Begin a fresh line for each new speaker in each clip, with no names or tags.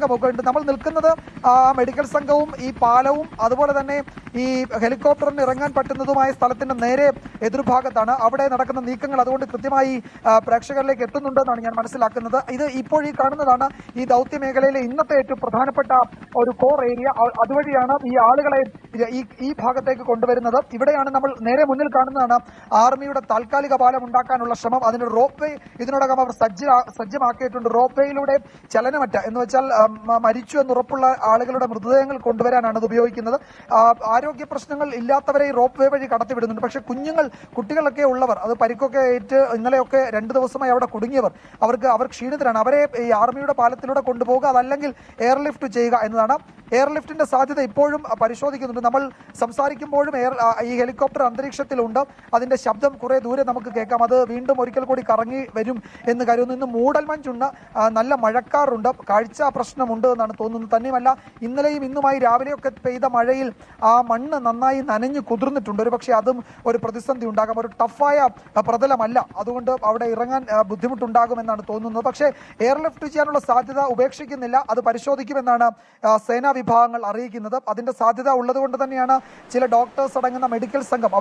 ഉണ്ട്. നമ്മൾ നിൽക്കുന്നത് മെഡിക്കൽ സംഘവും ഈ പാലവും അതുപോലെ തന്നെ ഈ ഹെലികോപ്റ്ററിന് ഇറങ്ങാൻ പറ്റുന്നതുമായ സ്ഥലത്തിന്റെ നേരെ എതിർഭാഗത്താണ്. അവിടെ നടക്കുന്ന നീക്കങ്ങൾ അതുകൊണ്ട് കൃത്യമായി പ്രേക്ഷകരിലേക്ക് എത്തുന്നുണ്ടെന്നാണ് ഞാൻ മനസ്സിലാക്കുന്നത്. ഇത് ഇപ്പോൾ ഈ കാണുന്നതാണ് ഈ ദൗത്യ മേഖലയിലെ ഇന്നത്തെ ഏറ്റവും പ്രധാനപ്പെട്ട ഒരു കോർ ഏരിയ. അതുവഴിയാണ് ഈ ആളുകളെ ഈ ഭാഗത്തേക്ക് കൊണ്ടുവരുന്നത്. ഇവിടെയാണ് നമ്മൾ നേരെ മുന്നിൽ കാണുന്നതാണ് ആർമിയുടെ താൽക്കാലിക പാലം ഉണ്ടാക്കാനുള്ള ശ്രമം. അതിന് റോപ്പ് വേ ഇതിനോടകം അവർ സജ്ജമാക്കിയിട്ടുണ്ട്. റോപ്പ് വേയിലൂടെ ചലനമറ്റ എന്ന് വെച്ചാൽ മരിച്ചു എന്നുറപ്പുള്ള ആളുകളുടെ മൃതദേഹങ്ങൾ കൊണ്ടുവരാനാണ് അത് ഉപയോഗിക്കുന്നത്. ആരോഗ്യ പ്രശ്നങ്ങൾ ഇല്ലാത്തവരെ ഈ റോപ്പ് വേ വഴി കടത്തിവിടുന്നുണ്ട്. പക്ഷേ കുട്ടികളൊക്കെ ഉള്ളവർ, അത് പരിക്കൊക്കെ ഏറ്റ് ഇന്നലെയൊക്കെ 2 ദിവസമായി അവിടെ കുടുങ്ങിയവർ, അവർ ക്ഷീണിതരാണ്. അവരെ ഈ ആർമിയുടെ പാലത്തിലൂടെ കൊണ്ടുപോകുക, അതല്ലെങ്കിൽ എയർലിഫ്റ്റ് ചെയ്യുക എന്നതാണ്. എയർലിഫ്റ്റിന്റെ സാധ്യത ഇപ്പോഴും പരിശോധിക്കുന്നുണ്ട്. നമ്മൾ സംസാരിക്കുമ്പോഴും ഈ ഹെലികോപ്റ്റർ അന്തരീക്ഷത്തിലുണ്ട്. അതിന്റെ ശബ്ദം കുറെ ദൂരെ നമുക്ക് കേൾക്കാം. അത് വീണ്ടും ഒരിക്കൽ കൂടി കറങ്ങി വരും എന്ന് കരുതുന്നു. ഇന്ന് മൂടൽമഞ്ഞുണ്ട്, നല്ല മഴക്കാറുണ്ട്, കാഴ്ച പ്രശ്നമുണ്ട് എന്നാണ് തോന്നുന്നത്. തന്നെയുമല്ല, ഇന്നലെയും ഇന്നുമായി രാവിലെയൊക്കെ പെയ്ത മഴയിൽ ആ മണ്ണ് നന്നായി നനഞ്ഞു കുതിർന്നിട്ടുണ്ട്. ഒരു പക്ഷേ അതും ഒരു പ്രതിസന്ധി ഉണ്ടാകാം. ഒരു ടഫായ പ്രതലമല്ല, അതുകൊണ്ട് അവിടെ ഇറങ്ങാൻ ബുദ്ധിമുട്ടുണ്ടാകുമെന്നാണ് തോന്നുന്നത്. പക്ഷേ എയർലിഫ്റ്റ് ചെയ്യാനുള്ള സാധ്യത ഉപേക്ഷിക്കുന്നില്ല, അത് പരിശോധിക്കുമെന്നാണ് സേനാ വിഭാഗങ്ങൾ അറിയിക്കുന്നത്. അതിന്റെ സാധ്യത ഉള്ളതുകൊണ്ട് തന്നെയാണ് ചില ഡോക്ടേഴ്സ് അടങ്ങുന്ന മെഡിക്കൽ സംഘം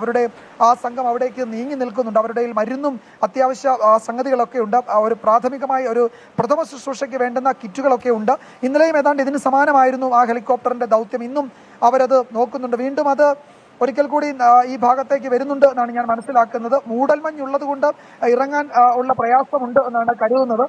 സംഘം അവിടേക്ക് നീങ്ങി നിൽക്കുന്നുണ്ട്. അവരുടെ മരുന്നും അത്യാവശ്യ സംഗതികളൊക്കെ ഉണ്ട്. ഒരു പ്രാഥമികമായി ഒരു പ്രഥമ ശുശ്രൂഷയ്ക്ക് വേണ്ടുന്ന കിറ്റുകളൊക്കെ ഉണ്ട്. ഇന്നലെയും ഏതാണ്ട് ഇതിന് സമാനമായിരുന്നു ആ ഹെലികോപ്റ്ററിന്റെ ദൗത്യം. ഇന്നും അവരത് നോക്കുന്നുണ്ട്. വീണ്ടും അത് ഒരിക്കൽ കൂടി ഈ ഭാഗത്തേക്ക് വരുന്നുണ്ട് എന്നാണ് ഞാൻ മനസ്സിലാക്കുന്നത്. മൂടൽമഞ്ഞുള്ളത് കൊണ്ട് ഇറങ്ങാൻ ഉള്ള പ്രയാസമുണ്ട് എന്നാണ് കരുതുന്നത്.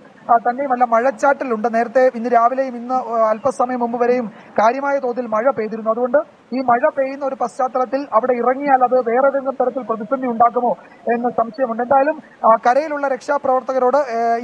തന്നെയുമല്ല, മഴച്ചാറ്റലുണ്ട്. നേരത്തെ ഇന്ന് രാവിലെയും ഇന്ന് അല്പസമയം മുമ്പ് വരെയും കാര്യമായ തോതിൽ മഴ പെയ്തിരുന്നു. അതുകൊണ്ട് ഈ മഴ പെയ്യുന്ന ഒരു പശ്ചാത്തലത്തിൽ അവിടെ ഇറങ്ങിയാൽ അത് വേറെ ഏതെങ്കിലും തരത്തിൽ പ്രതിസന്ധി ഉണ്ടാക്കുമോ എന്ന് സംശയമുണ്ട്. എന്തായാലും കരയിലുള്ള രക്ഷാപ്രവർത്തകരോട്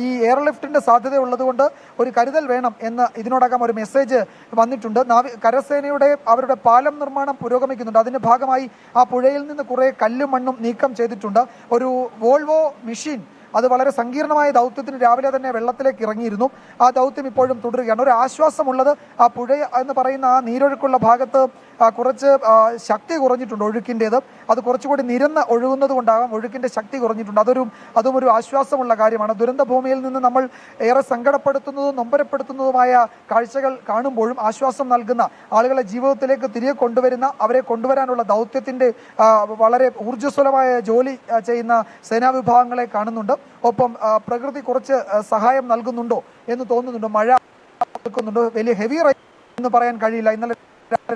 ഈ എയർലിഫ്റ്റിന്റെ സാധ്യത ഉള്ളതുകൊണ്ട് ഒരു കരുതൽ വേണം എന്ന് ഇതിനോടകം ഒരു മെസ്സേജ് വന്നിട്ടുണ്ട്. കരസേനയുടെ അവരുടെ പാലം നിർമ്മാണം പുരോഗമിക്കുന്നുണ്ട്. അതിന്റെ ഭാഗമായി ആ പുഴയിൽ നിന്ന് കുറെ കല്ലും മണ്ണും നീക്കം ചെയ്തിട്ടുണ്ട്. ഒരു വോൾവോ മെഷീൻ, അത് വളരെ സങ്കീർണമായ ദൗത്യത്തിന് രാവിലെ തന്നെ വെള്ളത്തിലേക്ക് ഇറങ്ങിയിരുന്നു. ആ ദൗത്യം ഇപ്പോഴും തുടരുകയാണ്. ഒരു ആശ്വാസമുള്ളത്, ആ പുഴ എന്ന് പറയുന്ന ആ നീരൊഴുക്കുള്ള ഭാഗത്ത് കുറച്ച് ശക്തി കുറഞ്ഞിട്ടുണ്ട് ഒഴുക്കിൻ്റേത്. അത് കുറച്ചുകൂടി നിരന്ന് ഒഴുകുന്നത് കൊണ്ടാകാം ഒഴുക്കിൻ്റെ ശക്തി കുറഞ്ഞിട്ടുണ്ട്. അതും ഒരു ആശ്വാസമുള്ള കാര്യമാണ്. ദുരന്ത ഭൂമിയിൽ നിന്ന് നമ്മൾ ഏറെ സങ്കടപ്പെടുത്തുന്നതും നൊമ്പരപ്പെടുത്തുന്നതുമായ കാഴ്ചകൾ കാണുമ്പോഴും ആശ്വാസം നൽകുന്ന, ആളുകളെ ജീവിതത്തിലേക്ക് തിരികെ കൊണ്ടുവരുന്ന, അവരെ കൊണ്ടുവരാനുള്ള ദൗത്യത്തിൻ്റെ വളരെ ഊർജ്ജസ്വലമായ ജോലി ചെയ്യുന്ന സേനാ വിഭാഗങ്ങളെ കാണുന്നുണ്ട്. ഒപ്പം പ്രകൃതി കുറച്ച് സഹായം നൽകുന്നുണ്ടോ എന്ന് തോന്നുന്നുണ്ട്. മഴ നൽകുന്നുണ്ട്. വലിയ ഹെവി റെയിൻ എന്ന് പറയാൻ കഴിയില്ല. ഇന്നലെ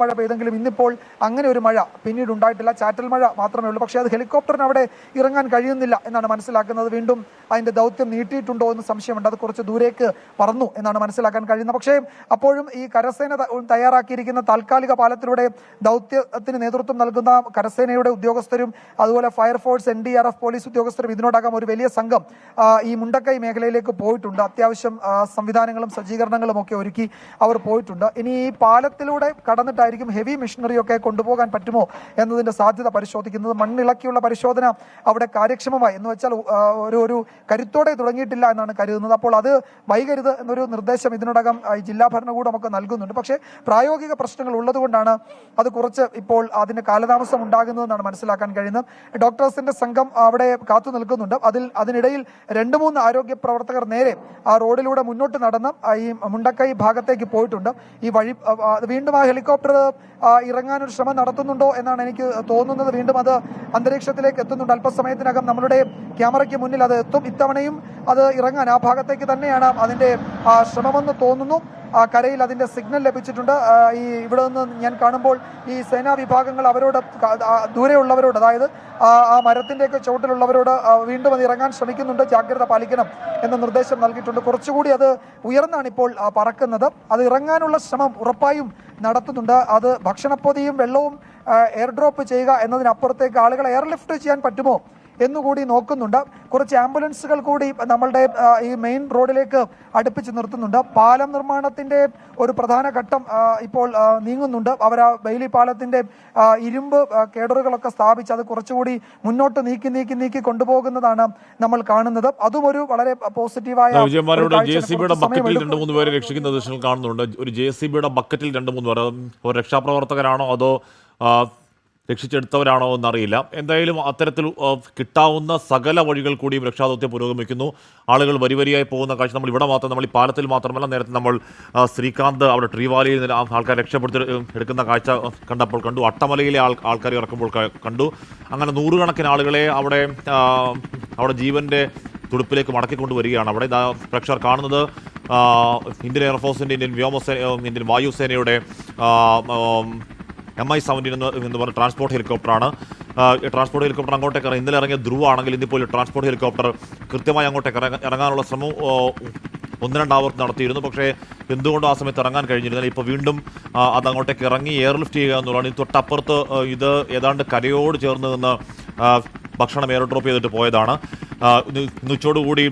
മഴ പെയ്തെങ്കിലും ഇന്നിപ്പോൾ അങ്ങനെ ഒരു മഴ പിന്നീട് ഉണ്ടായിട്ടില്ല. ചാറ്റൽ മഴ മാത്രമേ ഉള്ളൂ. പക്ഷേ അത് ഹെലികോപ്റ്ററിന് അവിടെ ഇറങ്ങാൻ കഴിയുന്നില്ല എന്നാണ് മനസ്സിലാക്കുന്നത്. വീണ്ടും അതിന്റെ ദൗത്യം നീട്ടിയിട്ടുണ്ടോ എന്ന് സംശയമുണ്ട്. അത് കുറച്ച് ദൂരേക്ക് പറന്നു എന്നാണ് മനസ്സിലാക്കാൻ കഴിയുന്നത്. പക്ഷേ അപ്പോഴും ഈ കരസേന തയ്യാറാക്കിയിരിക്കുന്ന താൽക്കാലിക പാലത്തിലൂടെ ദൗത്യത്തിന് നേതൃത്വം നൽകുന്ന കരസേനയുടെ ഉദ്യോഗസ്ഥരും അതുപോലെ ഫയർഫോഴ്സ്, NDRF, പോലീസ് ഉദ്യോഗസ്ഥരും ഇതിനോടകം ഒരു വലിയ സംഘം ഈ മുണ്ടക്കൈ മേഖലയിലേക്ക് പോയിട്ടുണ്ട്. അത്യാവശ്യം സംവിധാനങ്ങളും സജ്ജീകരണങ്ങളും ഒക്കെ ഒരുക്കി അവർ പോയിട്ടുണ്ട്. ഇനി ഈ പാലത്തിലൂടെ കടന്നിട്ടായിരിക്കും ഹെവി മെഷീനറിയൊക്കെ കൊണ്ടുപോകാൻ പറ്റുമോ എന്നതിന്റെ സാധ്യത പരിശോധിക്കുന്നത്. മണ്ണിളക്കിയുള്ള പരിശോധന അവിടെ കാര്യക്ഷമമായി എന്ന് വെച്ചാൽ ഒരു കരുത്തോടെ തുടങ്ങിയിട്ടില്ല എന്നാണ് കരുതുന്നത്. അപ്പോൾ അത് വൈകരുത് എന്നൊരു നിർദ്ദേശം ഇതിനോടകം ജില്ലാ ഭരണകൂടമൊക്കെ നൽകുന്നുണ്ട്. പക്ഷേ പ്രായോഗിക പ്രശ്നങ്ങൾ ഉള്ളതുകൊണ്ടാണ് അത് കുറച്ച് ഇപ്പോൾ അതിന് കാലതാമസം ഉണ്ടാകുന്നതെന്നാണ് മനസ്സിലാക്കാൻ കഴിയുന്നത്. ഡോക്ടേഴ്സിന്റെ സംഘം അവിടെ കാത്തു നിൽക്കുന്നുണ്ട്. അതിനിടയിൽ 2-3 ആരോഗ്യ പ്രവർത്തകർ നേരെ ആ റോഡിലൂടെ മുന്നോട്ട് നടന്ന് ഈ മുണ്ടക്കൈ ഭാഗത്തേക്ക് പോയിട്ടുണ്ട്. ഈ വഴി വീണ്ടും ആ ഹെലികോപ്റ്റർ ഇറങ്ങാനൊരു ശ്രമം നടത്തുന്നുണ്ടോ എന്നാണ് എനിക്ക് തോന്നുന്നത്. വീണ്ടും അത് അന്തരീക്ഷത്തിലേക്ക് എത്തുന്നുണ്ട്. അല്പസമയത്തിനകം നമ്മളുടെ ക്യാമറയ്ക്ക് മുന്നിൽ അത് എത്തും. ഇത്തവണയും അത് ഇറങ്ങാൻ ആ ഭാഗത്തേക്ക് തന്നെയാണ് അതിന്റെ ശ്രമമെന്ന് തോന്നുന്നു. കരയിൽ അതിന്റെ സിഗ്നൽ ലഭിച്ചിട്ടുണ്ട്. ഇവിടെ നിന്ന് ഞാൻ കാണുമ്പോൾ ഈ സേനാ വിഭാഗങ്ങൾ അവരോട്, ദൂരെയുള്ളവരോട്, അതായത് ആ മരത്തിന്റെയൊക്കെ ചുവട്ടിലുള്ളവരോട് വീണ്ടും അത് ഇറങ്ങാൻ ശ്രമിക്കുന്നുണ്ട്. ജാഗ്രത പാലിക്കണം എന്ന നിർദ്ദേശം നൽകിയിട്ടുണ്ട്. കുറച്ചുകൂടി അത് ഉയർന്നാണ് ഇപ്പോൾ പറക്കുന്നത്. അത് ഇറങ്ങാനുള്ള ശ്രമം ഉറപ്പായും നടത്തുന്നുണ്ട്. അത് ഭക്ഷണപ്പൊതിയും വെള്ളവും എയർ ഡ്രോപ്പ് ചെയ്യുക എന്നതിനപ്പുറത്തേക്ക് ആളുകളെ എയർലിഫ്റ്റ് ചെയ്യാൻ പറ്റുമോ എന്നുകൂടി നോക്കുന്നുണ്ട്. കുറച്ച് ആംബുലൻസുകൾ കൂടി നമ്മളുടെ ഈ മെയിൻ റോഡിലേക്ക് അടുപ്പിച്ച് നിർത്തുന്നുണ്ട്. പാലം നിർമ്മാണത്തിന്റെ ഒരു പ്രധാന ഘട്ടം ഇപ്പോൾ നീങ്ങുന്നുണ്ട്. അവർ ആ ബെയിലി പാലത്തിന്റെ ഇരുമ്പ് കേഡറുകളൊക്കെ സ്ഥാപിച്ച് അത് കുറച്ചുകൂടി മുന്നോട്ട് നീക്കി കൊണ്ടുപോകുന്നതാണ് നമ്മൾ കാണുന്നത്. അതും ഒരു വളരെ പോസിറ്റീവായ
ബക്കറ്റിൽ 2-3 പേരെ രക്ഷിക്കുന്ന ദൃശ്യങ്ങൾ കാണുന്നുണ്ട്. ഒരു JCBയുടെ ബക്കറ്റിൽ 2-3 പേർ രക്ഷാപ്രവർത്തകരാണോ അതോ രക്ഷിച്ചെടുത്തവരാണോ എന്നറിയില്ല. എന്തായാലും അത്തരത്തിൽ കിട്ടാവുന്ന സകല വഴികൾ കൂടിയും രക്ഷാദൗത്യം പുരോഗമിക്കുന്നു. ആളുകൾ വരിവരിയായി പോകുന്ന കാഴ്ച നമ്മൾ ഇവിടെ മാത്രം, നമ്മൾ ഈ പാലത്തിൽ മാത്രമല്ല, നേരത്തെ നമ്മൾ ശ്രീകാന്ത് അവിടെ ട്രീവാലിയിൽ നിന്ന് ആൾക്കാർ രക്ഷപ്പെടുത്തി എടുക്കുന്ന കാഴ്ച കണ്ടു. അട്ടമലയിലെ ആൾക്കാർ ഇറക്കുമ്പോൾ കണ്ടു. അങ്ങനെ നൂറുകണക്കിന് ആളുകളെ അവിടെ ജീവന്റെ തുടുപ്പിലേക്ക് മടക്കിക്കൊണ്ടുവരികയാണ്. അവിടെ പ്രേക്ഷകർ കാണുന്നത് ഇന്ത്യൻ എയർഫോഴ്സിൻ്റെ, ഇന്ത്യൻ വായുസേനയുടെ MI-17 എന്ന് പറഞ്ഞ ട്രാൻസ്പോർട്ട് ഹെലികോപ്റ്ററാണ്. ട്രാൻസ്പോർട്ട് ഹെലികോപ്റ്റർ അങ്ങോട്ടേക്ക് ഇന്നലെ ഇറങ്ങിയ ധ്രുവ ആണെങ്കിൽ ഇന്നിപ്പോൾ ട്രാൻസ്പോർട്ട് ഹെലികോപ്റ്റർ കൃത്യമായി അങ്ങോട്ടേക്ക് ഇറങ്ങാനുള്ള ശ്രമം 1-2 ആവർത്തി നടത്തിയിരുന്നു. പക്ഷേ എന്തുകൊണ്ടും ആ സമയത്ത് ഇറങ്ങാൻ കഴിഞ്ഞിരുന്നില്ല. ഇപ്പോൾ വീണ്ടും അത് അങ്ങോട്ടേക്ക് ഇറങ്ങി എയർലിഫ്റ്റ് ചെയ്യുക എന്നുള്ളതാണ്. ഇത് തൊട്ടപ്പുറത്ത് ഇത് ഏതാണ്ട് കരയോട് ചേർന്ന് നിന്ന് ഭക്ഷണം എയർ ഡ്രോപ്പ് ചെയ്തിട്ട് പോയതാണ്. ഉച്ചയോടുകൂടി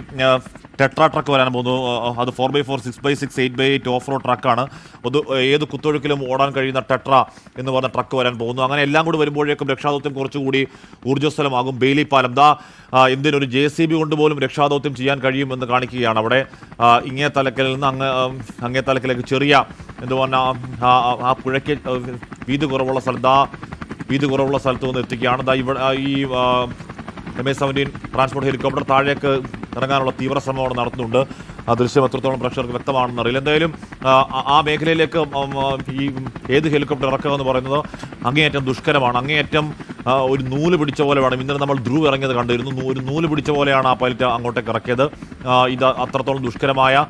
ടെട്രാ ട്രക്ക് വരാൻ പോകുന്നു. അത് 4x4, 6x6, 8x8 off road ട്രക്കാണ്. അത് ഏത് കുത്തൊഴുക്കിലും ഓടാൻ കഴിയുന്ന ടെട്രാ എന്ന് പറഞ്ഞ ട്രക്ക് വരാൻ പോകുന്നു. അങ്ങനെ എല്ലാം കൂടി വരുമ്പോഴേക്കും രക്ഷാദൗത്യം കുറച്ചുകൂടി ഊർജ്ജസ്വലമാകും. ബെയിലി പാലം എന്തിനൊരു JCB കൊണ്ടുപോലും രക്ഷാദൗത്യം ചെയ്യാൻ കഴിയുമെന്ന് കാണിക്കുകയാണ്. അവിടെ ഇങ്ങേ തലക്കലിൽ നിന്ന് അങ്ങേ തലക്കിലേക്ക് ചെറിയ എന്ന് പറഞ്ഞാൽ ആ പുഴയ്ക്ക് വീതി കുറവുള്ള സ്ഥലത്ത് നിന്ന് എത്തിക്കുകയാണ്. ഇവിടെ ഈ MI-17 ട്രാൻസ്പോർട്ട് ഹെലികോപ്റ്റർ താഴേക്ക് ഇറങ്ങാനുള്ള തീവ്ര ശ്രമം അവിടെ നടത്തുന്നുണ്ട്. ആ ദൃശ്യം എത്രത്തോളം പ്രേക്ഷകർക്ക് വ്യക്തമാണെന്ന് അറിയില്ല. എന്തായാലും ആ മേഖലയിലേക്ക് ഈ ഏത് ഹെലികോപ്റ്റർ ഇറക്കുക എന്ന് പറയുന്നത് അങ്ങേയറ്റം ദുഷ്കരമാണ്. അങ്ങേയറ്റം ഒരു നൂല് പിടിച്ച പോലെ വേണം. ഇന്നലെ നമ്മൾ ധ്രുവ് ഇറങ്ങിയത് കണ്ടിരുന്നു. ഒരു നൂല് പിടിച്ച പോലെയാണ് ആ പൈലറ്റ് അങ്ങോട്ടേക്ക് ഇറക്കിയത്. ഇത് അത്രത്തോളം ദുഷ്കരമായ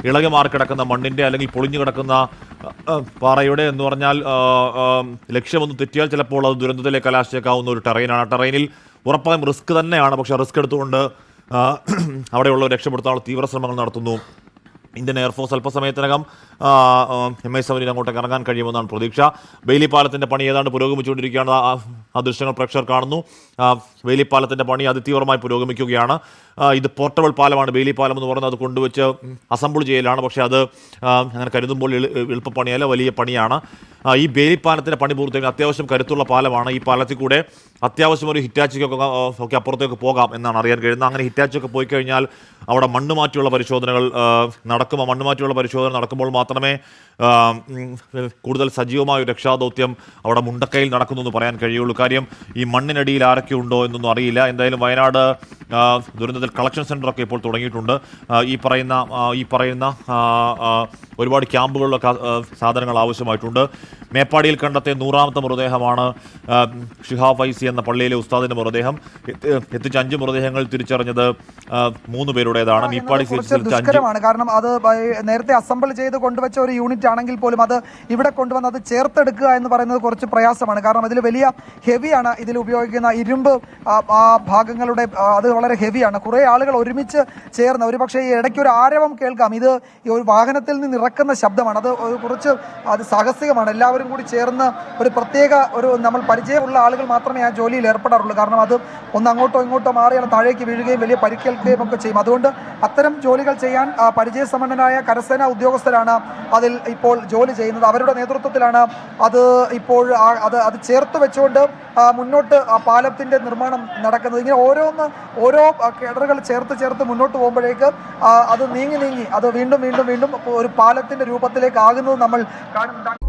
ഇളകി മാറി കിടക്കുന്ന മണ്ണിൻ്റെ അല്ലെങ്കിൽ പൊളിഞ്ഞു കിടക്കുന്ന പാറയുടെ എന്ന് പറഞ്ഞാൽ ലക്ഷ്യമൊന്നും തെറ്റിയാൽ ചിലപ്പോൾ അത് ദുരന്തത്തിലേക്ക് കലാശിച്ചേക്കാവുന്ന ഒരു ടെറൈനാണ്. ടെറൈനിൽ ഉറപ്പായും റിസ്ക് തന്നെയാണ്. പക്ഷേ റിസ്ക് എടുത്തുകൊണ്ട് അവിടെയുള്ളവർ രക്ഷപ്പെടുത്താനുള്ള തീവ്ര ശ്രമങ്ങൾ നടത്തുന്നു. ഇന്ത്യൻ എയർഫോഴ്സ് അല്പസമയത്തിനകം MI-17 അങ്ങോട്ടേക്ക് ഇറങ്ങാൻ കഴിയുമെന്നാണ് പ്രതീക്ഷ. ബെയിലി പാലത്തിൻ്റെ പണി ഏതാണ്ട് പുരോഗമിച്ചുകൊണ്ടിരിക്കുകയാണ്. ആ ദൃശ്യങ്ങൾ പ്രേക്ഷകർ കാണുന്നു. ബെയിലി പാലത്തിൻ്റെ പണി അതിതീവ്രമായി പുരോഗമിക്കുകയാണ്. ഇത് പോർട്ടബിൾ പാലമാണ്. ബെയിലി പാലം എന്ന് പറയുന്നത് അത് കൊണ്ടുവച്ച് അസംബിൾ ചെയ്യലാണ്. പക്ഷേ അത് അങ്ങനെ കരുതുമ്പോൾ എളുപ്പപ്പണിയല്ല, വലിയ പണിയാണ്. ഈ ബെയിലി പാലത്തിൻ്റെ പണി പൂർത്തിയാക്കി അത്യാവശ്യം കരുത്തുള്ള പാലമാണ്. ഈ പാലത്തിൽ കൂടെ അത്യാവശ്യം ഒരു ഹിറ്റാച്ചിക്കൊക്കെ അപ്പുറത്തേക്ക് പോകാം എന്നാണ് അറിയാൻ കഴിയുന്നത്. അങ്ങനെ ഹിറ്റാച്ചൊക്കെ പോയി കഴിഞ്ഞാൽ അവിടെ മണ്ണ് മാറ്റിയുള്ള പരിശോധനകൾ നടക്കും. മണ്ണ് മാറ്റിയുള്ള പരിശോധന നടക്കുമ്പോൾ മാത്രമേ കൂടുതൽ സജീവമായ ഒരു രക്ഷാദൗത്യം അവിടെ മുണ്ടക്കയിൽ നടക്കുന്നു എന്ന് പറയാൻ കഴിയുള്ളൂ. കാര്യം ഈ മണ്ണിനടിയിൽ ആരൊക്കെ ഉണ്ടോ എന്നൊന്നും അറിയില്ല. എന്തായാലും വയനാട് ദുരന്തത്തിൽ കളക്ഷൻ സെൻ്ററൊക്കെ ഇപ്പോൾ തുടങ്ങിയിട്ടുണ്ട്. ഈ പറയുന്ന ഒരുപാട് ക്യാമ്പുകളിലൊക്കെ സാധനങ്ങൾ ആവശ്യമായിട്ടുണ്ട്. മേപ്പാടിയിൽ കണ്ടെത്തിയ 100ാമത്തെ മൃതദേഹമാണ് ഷിഹാബ് ഫൈസി എന്ന പള്ളിയിലെ ഉസ്താദിന്റെ മൃതദേഹം. എത്തിച്ച 5 മൃതദേഹങ്ങൾ തിരിച്ചറിഞ്ഞത് 3 പേരുടേതാണ്. മേപ്പാടി
ദുഷ്കരമാണ്. കാരണം അത് നേരത്തെ അസംബിൾ ചെയ്ത് കൊണ്ടുവച്ച ഒരു യൂണിറ്റ് ആണെങ്കിൽ പോലും അത് ഇവിടെ കൊണ്ടുവന്ന് അത് ചേർത്തെടുക്കുക എന്ന് പറയുന്നത് കുറച്ച് പ്രയാസമാണ്. കാരണം അതിൽ വലിയ ഹെവിയാണ്. ഇതിൽ ഉപയോഗിക്കുന്ന ഇരുമ്പ് ആ ഭാഗങ്ങളുടെ അത് വളരെ ഹെവിയാണ്. കുറേ ആളുകൾ ഒരുമിച്ച് ചേർന്ന് ഒരു പക്ഷേ ഈ ഇടയ്ക്ക് ഒരു ആരവം കേൾക്കാം. ഇത് ഒരു വാഹനത്തിൽ നിന്ന് ഇറക്കുന്ന ശബ്ദമാണ്. അത് സാഹസികമാണ്. എല്ലാവരും കൂടി ചേർന്ന് ഒരു പ്രത്യേക നമ്മൾ പരിചയമുള്ള ആളുകൾ മാത്രമേ ആ ജോലിയിൽ ഏർപ്പെടാറുള്ളൂ. കാരണം അത് ഒന്ന് അങ്ങോട്ടോ ഇങ്ങോട്ടോ മാറിയാൽ താഴേക്ക് വീഴുകയും വലിയ പരിക്കേൽക്കുകയും ഒക്കെ ചെയ്യും. അതുകൊണ്ട് അത്തരം ജോലികൾ ചെയ്യാൻ പരിചയസമ്പന്നനായ കരസേനാ ഉദ്യോഗസ്ഥരാണ് അതിൽ ഇപ്പോൾ ജോലി ചെയ്യുന്നത്. അവരുടെ നേതൃത്വത്തിലാണ് അത് ഇപ്പോൾ അത് ചേർത്ത് വെച്ചുകൊണ്ട് മുന്നോട്ട് പാലത്തിന്റെ നിർമ്മാണം നടക്കുന്നത്. ഇങ്ങനെ ഓരോ കേഡറുകൾ ചേർത്ത് മുന്നോട്ട് പോകുമ്പോഴേക്ക് അത് നീങ്ങി അത് വീണ്ടും ഒരു പാലത്തിന്റെ രൂപത്തിലേക്ക് ആകുന്നത് നമ്മൾ കാണുന്നുണ്ട്.